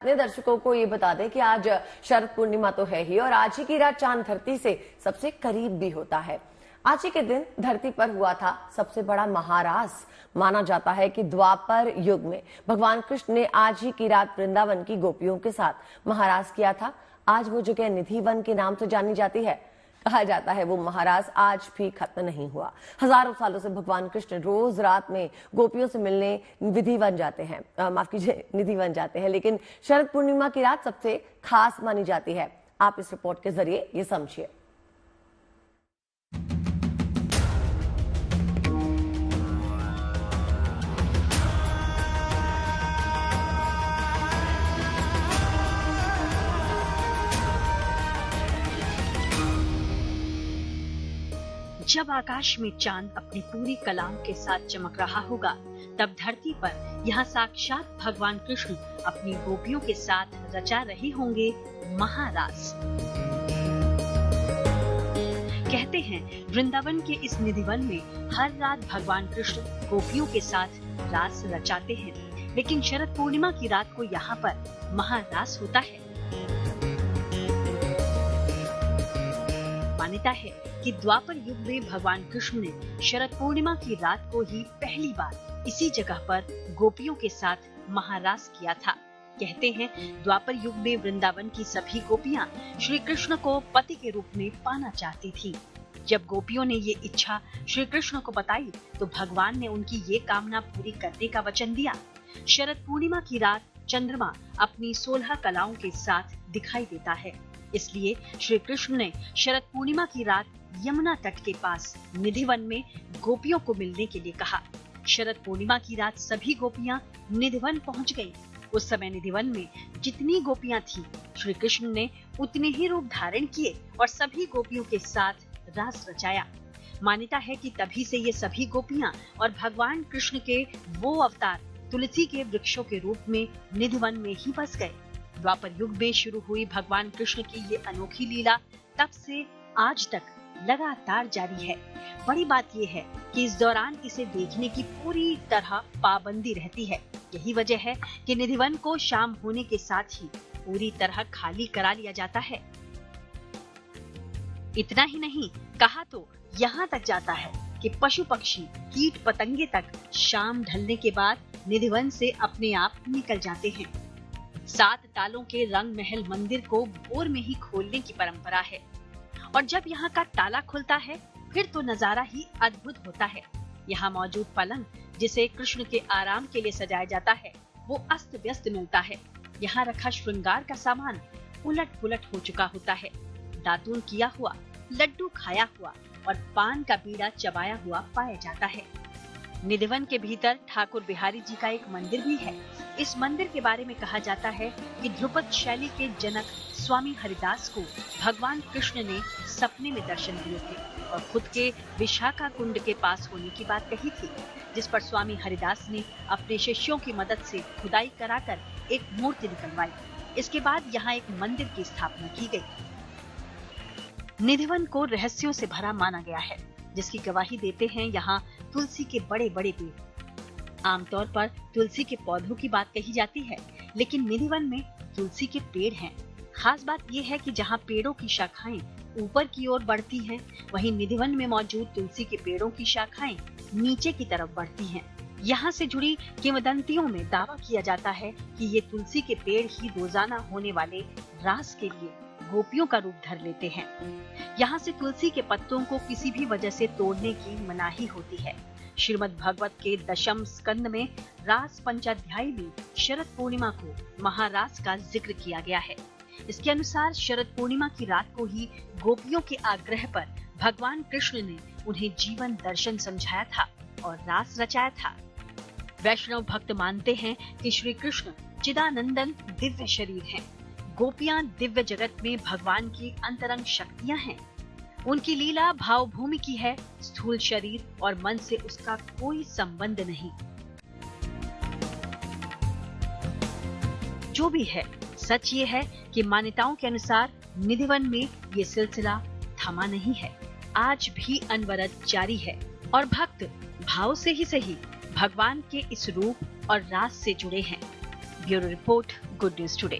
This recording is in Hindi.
अपने दर्शकों को ये बता दें कि आज शरद पूर्णिमा तो है ही और आज ही की रात चांद धरती से सबसे करीब भी होता है। आज ही के दिन धरती पर हुआ था सबसे बड़ा महारास। माना जाता है कि द्वापर युग में भगवान कृष्ण ने आज ही की रात वृंदावन की गोपियों के साथ महारास किया था। आज वो जगह निधि वन के नाम से जानी जाती है। कहा जाता है वो महारास आज भी खत्म नहीं हुआ। हजारों सालों से भगवान कृष्ण रोज रात में गोपियों से मिलने विधि वन जाते हैं, माफ कीजिए निधि वन जाते हैं, लेकिन शरद पूर्णिमा की रात सबसे खास मानी जाती है। आप इस रिपोर्ट के जरिए ये समझिए। जब आकाश में चांद अपनी पूरी कलाओं के साथ चमक रहा होगा, तब धरती पर यहाँ साक्षात भगवान कृष्ण अपनी गोपियों के साथ रचा रहे होंगे महारास। कहते हैं वृंदावन के इस निधिवन में हर रात भगवान कृष्ण गोपियों के साथ रास रचाते हैं, लेकिन शरद पूर्णिमा की रात को यहाँ पर महारास होता है। मान्यता है कि द्वापर युग में भगवान कृष्ण ने शरद पूर्णिमा की रात को ही पहली बार इसी जगह पर गोपियों के साथ महारास किया था। कहते हैं द्वापर युग में वृंदावन की सभी गोपियां श्री कृष्ण को पति के रूप में पाना चाहती थी। जब गोपियों ने ये इच्छा श्री कृष्ण को बताई तो भगवान ने उनकी ये कामना पूरी करने का वचन दिया। शरद पूर्णिमा की रात चंद्रमा अपनी 16 कलाओं के साथ दिखाई देता है, इसलिए श्री कृष्ण ने शरद पूर्णिमा की रात यमुना तट के पास निधिवन में गोपियों को मिलने के लिए कहा। शरद पूर्णिमा की रात सभी गोपियां निधिवन पहुंच गईं। उस समय निधिवन में जितनी गोपियां थीं, श्री कृष्ण ने उतने ही रूप धारण किए और सभी गोपियों के साथ रास रचाया। मान्यता है कि तभी से ये सभी गोपियां और भगवान कृष्ण के वो अवतार तुलसी के वृक्षों के रूप में निधिवन में ही बस गए। द्वापर युग में शुरू हुई भगवान कृष्ण की ये अनोखी लीला तब से आज तक लगातार जारी है। बड़ी बात यह है कि इस दौरान इसे देखने की पूरी तरह पाबंदी रहती है। यही वजह है कि निधिवन को शाम होने के साथ ही पूरी तरह खाली करा लिया जाता है। इतना ही नहीं, कहा तो यहाँ तक जाता है कि पशु पक्षी कीट पतंगे तक शाम ढलने के बाद निधिवन से अपने आप निकल जाते हैं। 7 तालों के रंग महल मंदिर को भोर में ही खोलने की परंपरा है और जब यहाँ का ताला खुलता है फिर तो नजारा ही अद्भुत होता है। यहाँ मौजूद पलंग जिसे कृष्ण के आराम के लिए सजाया जाता है वो अस्त व्यस्त मिलता है। यहाँ रखा श्रृंगार का सामान उलट पुलट हो चुका होता है। दातून किया हुआ, लड्डू खाया हुआ और पान का बीड़ा चबाया हुआ पाया जाता है। निधिवन के भीतर ठाकुर बिहारी जी का एक मंदिर भी है। इस मंदिर के बारे में कहा जाता है कि ध्रुपद शैली के जनक स्वामी हरिदास को भगवान कृष्ण ने सपने में दर्शन दिए थे और खुद के विशाखा कुंड के पास होने की बात कही थी, जिस पर स्वामी हरिदास ने अपने शिष्यों की मदद से खुदाई कराकर एक मूर्ति निकलवाई। इसके बाद यहाँ एक मंदिर की स्थापना की गई। निधिवन को रहस्यों से भरा माना गया है, जिसकी गवाही देते हैं यहाँ तुलसी के बड़े बड़े पेड़। आमतौर पर तुलसी के पौधों की बात कही जाती है, लेकिन निधिवन में तुलसी के पेड़ हैं। खास बात यह है कि जहाँ पेड़ों की शाखाएं ऊपर की ओर बढ़ती हैं, वहीं निधिवन में मौजूद तुलसी के पेड़ों की शाखाएं नीचे की तरफ बढ़ती हैं। यहाँ से जुड़ी किंवदंतियों में दावा किया जाता है कि ये तुलसी के पेड़ ही रोजाना होने वाले रास के लिए गोपियों का रूप धर लेते हैं। यहाँ से तुलसी के पत्तों को किसी भी वजह से तोड़ने की मनाही होती है। श्रीमद् भागवत के 10वें स्कंद में रास पंचाध्याय में शरद पूर्णिमा को महारास का जिक्र किया गया है। इसके अनुसार शरद पूर्णिमा की रात को ही गोपियों के आग्रह पर भगवान कृष्ण ने उन्हें जीवन दर्शन समझाया था और रास रचाया था। वैष्णव भक्त मानते हैं कि श्री कृष्ण चिदानंदन दिव्य शरीर हैं। गोपियां दिव्य जगत में भगवान की अंतरंग शक्तियां हैं। उनकी लीला भावभूमि की है, स्थूल शरीर और मन से उसका कोई संबंध नहीं। जो भी है, सच ये है कि मान्यताओं के अनुसार निधिवन में ये सिलसिला थमा नहीं है, आज भी अनवरत जारी है और भक्त भाव से ही सही भगवान के इस रूप और रास से जुड़े हैं। Bureau report, good news today.